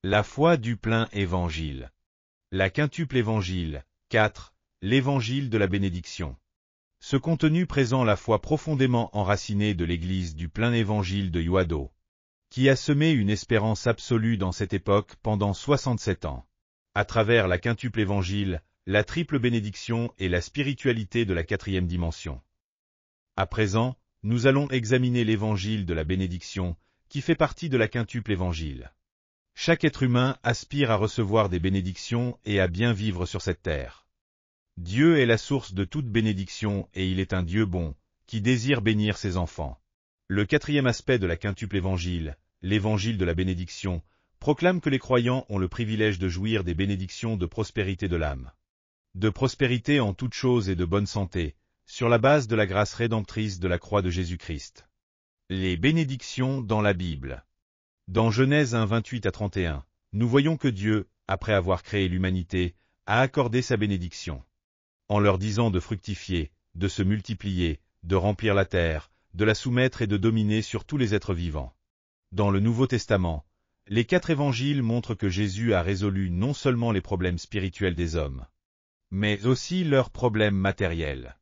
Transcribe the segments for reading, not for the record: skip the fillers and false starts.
La foi du plein évangile. La quintuple évangile. 4. L'évangile de la bénédiction. Ce contenu présente la foi profondément enracinée de l'Église du plein évangile de Yuado, qui a semé une espérance absolue dans cette époque pendant 67 ans. À travers la quintuple évangile, la triple bénédiction et la spiritualité de la quatrième dimension. À présent, nous allons examiner l'évangile de la bénédiction, qui fait partie de la quintuple évangile. Chaque être humain aspire à recevoir des bénédictions et à bien vivre sur cette terre. Dieu est la source de toute bénédiction et il est un Dieu bon, qui désire bénir ses enfants. Le quatrième aspect de la quintuple évangile, l'évangile de la bénédiction, proclame que les croyants ont le privilège de jouir des bénédictions de prospérité de l'âme. De prospérité en toutes choses et de bonne santé, sur la base de la grâce rédemptrice de la croix de Jésus-Christ. Les bénédictions dans la Bible. Dans Genèse 1, 28 à 31, nous voyons que Dieu, après avoir créé l'humanité, a accordé sa bénédiction. En leur disant de fructifier, de se multiplier, de remplir la terre, de la soumettre et de dominer sur tous les êtres vivants. Dans le Nouveau Testament, les 4 évangiles montrent que Jésus a résolu non seulement les problèmes spirituels des hommes, mais aussi leurs problèmes matériels.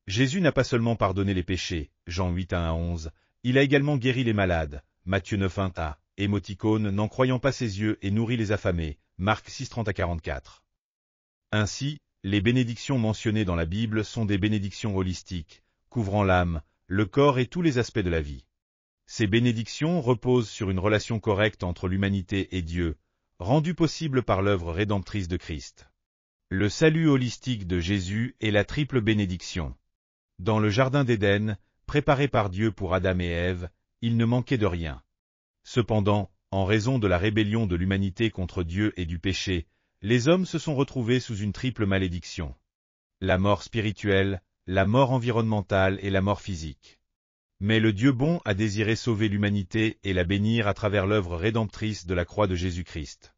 Jésus n'a pas seulement pardonné les péchés, Jean 8, 1 à 11, il a également guéri les malades, Matthieu 9, 1 à, émoticône n'en croyant pas ses yeux et nourri les affamés, Marc 6, 30 à 44. Ainsi, les bénédictions mentionnées dans la Bible sont des bénédictions holistiques, couvrant l'âme, le corps et tous les aspects de la vie. Ces bénédictions reposent sur une relation correcte entre l'humanité et Dieu, rendue possible par l'œuvre rédemptrice de Christ. Le salut holistique de Jésus est la triple bénédiction. Dans le jardin d'Éden, préparé par Dieu pour Adam et Ève, il ne manquait de rien. Cependant, en raison de la rébellion de l'humanité contre Dieu et du péché, les hommes se sont retrouvés sous une triple malédiction. La mort spirituelle, la mort environnementale et la mort physique. Mais le Dieu bon a désiré sauver l'humanité et la bénir à travers l'œuvre rédemptrice de la croix de Jésus-Christ.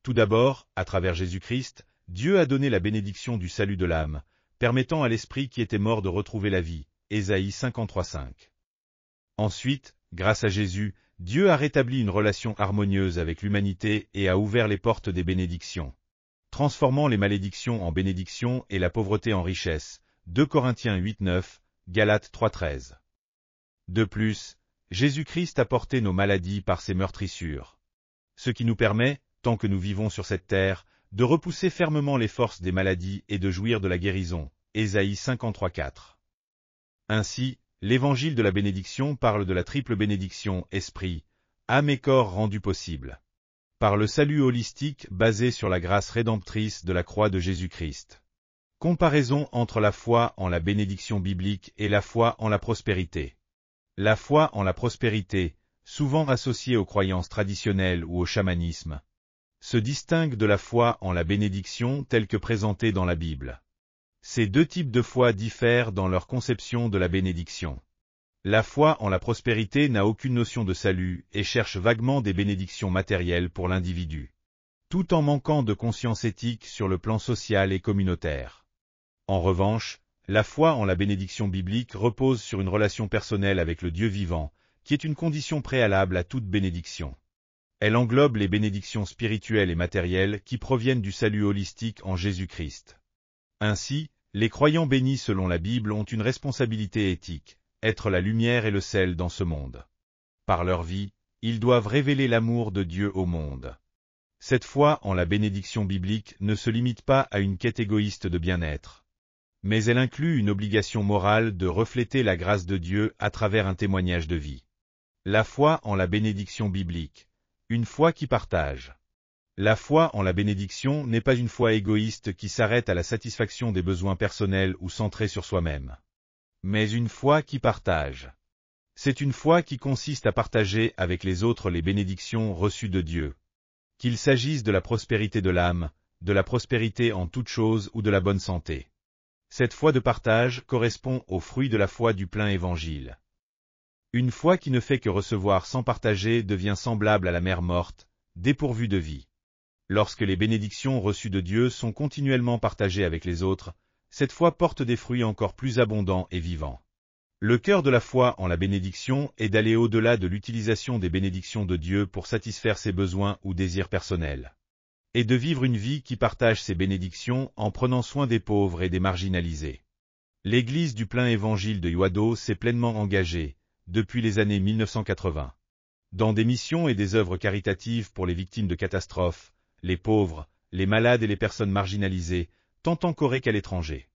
Tout d'abord, à travers Jésus-Christ, Dieu a donné la bénédiction du salut de l'âme, permettant à l'esprit qui était mort de retrouver la vie, Ésaïe 53, 5. Ensuite, grâce à Jésus, Dieu a rétabli une relation harmonieuse avec l'humanité et a ouvert les portes des bénédictions, transformant les malédictions en bénédictions et la pauvreté en richesse, 2 Corinthiens 8, 9, Galates 3, 13. De plus, Jésus-Christ a porté nos maladies par ses meurtrissures. Ce qui nous permet, tant que nous vivons sur cette terre, de repousser fermement les forces des maladies et de jouir de la guérison, Ésaïe 53, 4. Ainsi, l'évangile de la bénédiction parle de la triple bénédiction esprit, âme et corps rendus possibles par le salut holistique basé sur la grâce rédemptrice de la croix de Jésus-Christ. Comparaison entre la foi en la bénédiction biblique et la foi en la prospérité. La foi en la prospérité, souvent associée aux croyances traditionnelles ou au chamanisme, se distingue de la foi en la bénédiction telle que présentée dans la Bible. Ces deux types de foi diffèrent dans leur conception de la bénédiction. La foi en la prospérité n'a aucune notion de salut et cherche vaguement des bénédictions matérielles pour l'individu, tout en manquant de conscience éthique sur le plan social et communautaire. En revanche, la foi en la bénédiction biblique repose sur une relation personnelle avec le Dieu vivant, qui est une condition préalable à toute bénédiction. Elle englobe les bénédictions spirituelles et matérielles qui proviennent du salut holistique en Jésus-Christ. Ainsi, les croyants bénis selon la Bible ont une responsabilité éthique, être la lumière et le sel dans ce monde. Par leur vie, ils doivent révéler l'amour de Dieu au monde. Cette foi en la bénédiction biblique ne se limite pas à une quête égoïste de bien-être, mais elle inclut une obligation morale de refléter la grâce de Dieu à travers un témoignage de vie. La foi en la bénédiction biblique, une foi qui partage. La foi en la bénédiction n'est pas une foi égoïste qui s'arrête à la satisfaction des besoins personnels ou centrée sur soi-même, mais une foi qui partage. C'est une foi qui consiste à partager avec les autres les bénédictions reçues de Dieu, qu'il s'agisse de la prospérité de l'âme, de la prospérité en toutes choses ou de la bonne santé. Cette foi de partage correspond au fruit de la foi du plein évangile. Une foi qui ne fait que recevoir sans partager devient semblable à la mer morte, dépourvue de vie. Lorsque les bénédictions reçues de Dieu sont continuellement partagées avec les autres, cette foi porte des fruits encore plus abondants et vivants. Le cœur de la foi en la bénédiction est d'aller au-delà de l'utilisation des bénédictions de Dieu pour satisfaire ses besoins ou désirs personnels. Et de vivre une vie qui partage ces bénédictions en prenant soin des pauvres et des marginalisés. L'Église du plein évangile de Yuado s'est pleinement engagée, depuis les années 1980, dans des missions et des œuvres caritatives pour les victimes de catastrophes, les pauvres, les malades et les personnes marginalisées, tant en Corée qu'à l'étranger.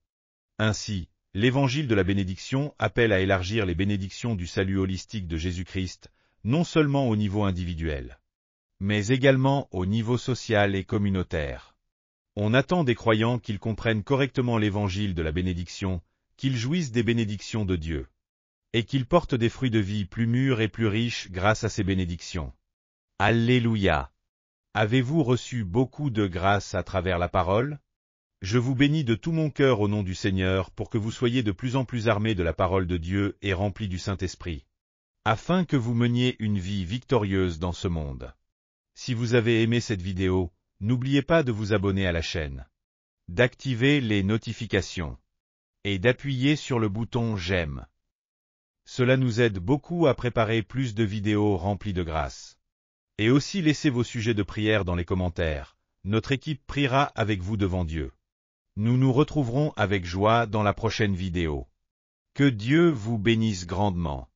Ainsi, l'Évangile de la bénédiction appelle à élargir les bénédictions du salut holistique de Jésus-Christ, non seulement au niveau individuel, mais également au niveau social et communautaire. On attend des croyants qu'ils comprennent correctement l'Évangile de la bénédiction, qu'ils jouissent des bénédictions de Dieu, et qu'ils portent des fruits de vie plus mûrs et plus riches grâce à ces bénédictions. Alléluia! Avez-vous reçu beaucoup de grâce à travers la parole? Je vous bénis de tout mon cœur au nom du Seigneur pour que vous soyez de plus en plus armés de la parole de Dieu et remplis du Saint-Esprit, afin que vous meniez une vie victorieuse dans ce monde. Si vous avez aimé cette vidéo, n'oubliez pas de vous abonner à la chaîne, d'activer les notifications et d'appuyer sur le bouton j'aime. Cela nous aide beaucoup à préparer plus de vidéos remplies de grâce. Et aussi laissez vos sujets de prière dans les commentaires, notre équipe priera avec vous devant Dieu. Nous nous retrouverons avec joie dans la prochaine vidéo. Que Dieu vous bénisse grandement.